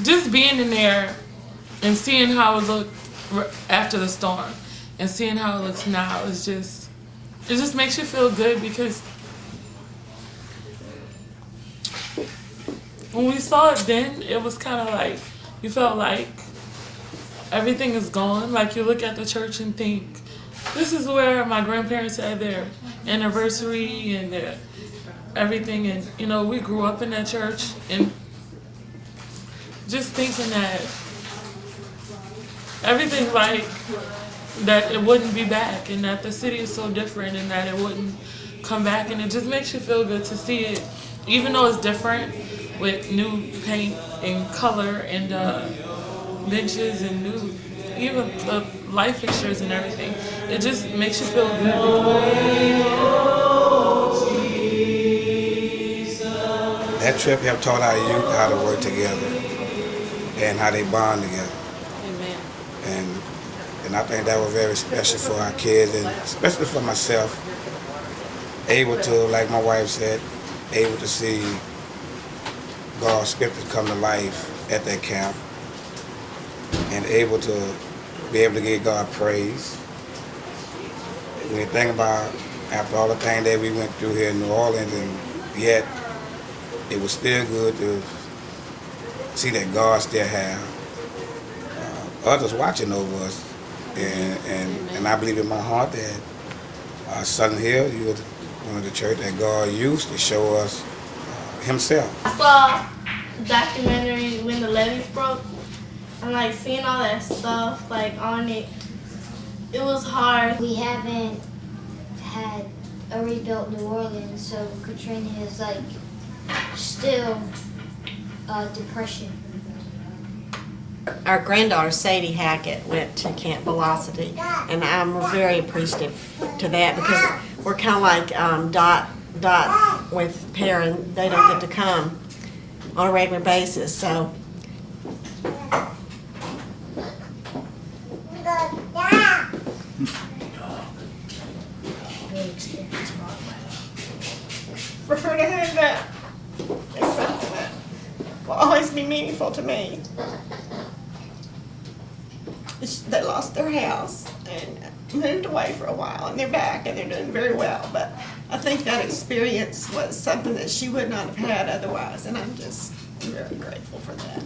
just being in there and seeing how it looked after the storm and seeing how it looks now is just, it just makes you feel good, because when we saw it then, it was kind of like, you felt like everything is gone. Like, you look at the church and think, this is where my grandparents had their anniversary and their everything. And, you know, we grew up in that church, and just thinking that everything, like, that it wouldn't be back, and that the city is so different, and that it wouldn't come back. And it just makes you feel good to see it, even though it's different, with new paint and color and benches and new, even the light fixtures and everything. It just makes you feel good. That trip helped taught our youth how to work together and how they bond together. Amen. And I think that was very special for our kids, and especially for myself. Able to, like my wife said, able to see God's scriptures come to life at that camp, and able to be able to give God praise. When you think about, after all the things that we went through here in New Orleans, and yet it was still good to see that God still have others watching over us. And I believe in my heart that Southern Hill, you were one of the church that God used to show us Himself. I saw the documentary when the levees broke, and like seeing all that stuff like on it, it was hard. We haven't had a rebuilt New Orleans, so Katrina is like still depression. Our granddaughter Sadie Hackett went to Camp Velocity, and I'm very appreciative to that, because we're kind of like Dot with Perrin. They don't get to come on a regular basis, so. For her to have that is something that will always be meaningful to me. They lost their house and moved away for a while, and they're back and they're doing very well. But I think that experience was something that she would not have had otherwise, and I'm just very grateful for that.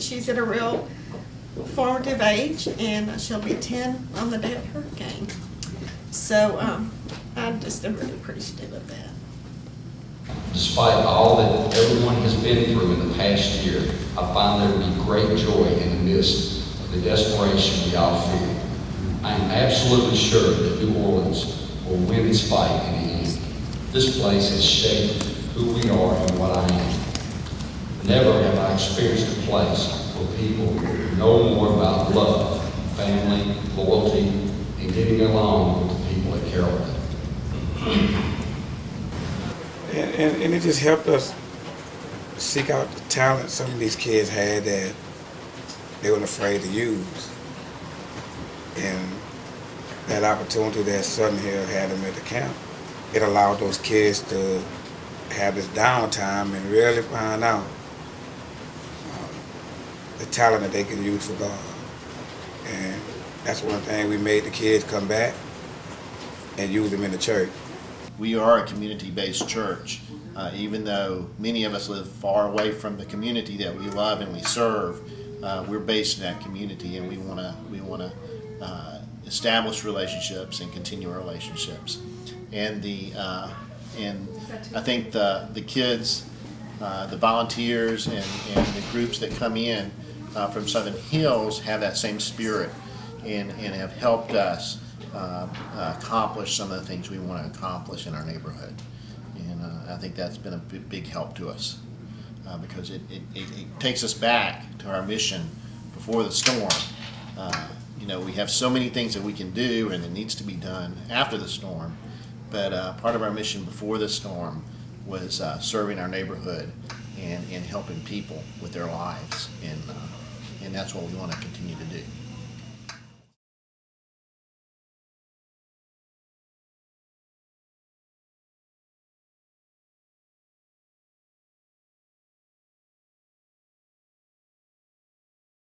She's at a real formative age, and she'll be 10 on the day of hurricane. So I'm just really appreciative of that. Despite all that everyone has been through in the past year, I find there to be great joy in the midst of the desperation we all feel. I am absolutely sure that New Orleans will win its fight in the end. This place has shaped who we are and what I am. Never have I experienced a place where people know more about love, family, loyalty, and getting along with the people at Carrolton. And it just helped us seek out the talent some of these kids had that they weren't afraid to use. And that opportunity that Southern Hill had them at the camp, it allowed those kids to have this downtime and really find out the talent that they can use for God. And that's one thing we made the kids come back and use them in the church. We are a community-based church. Even though many of us live far away from the community that we love and we serve, we're based in that community, and we want to establish relationships and continue relationships. And I think the kids, the volunteers, and the groups that come in from Southern Hills have that same spirit, and have helped us accomplish some of the things we want to accomplish in our neighborhood. And I think that's been a big help to us, because it takes us back to our mission before the storm. You know, we have so many things that we can do and that needs to be done after the storm, but part of our mission before the storm was serving our neighborhood and helping people with their lives, and that's what we want to continue to do.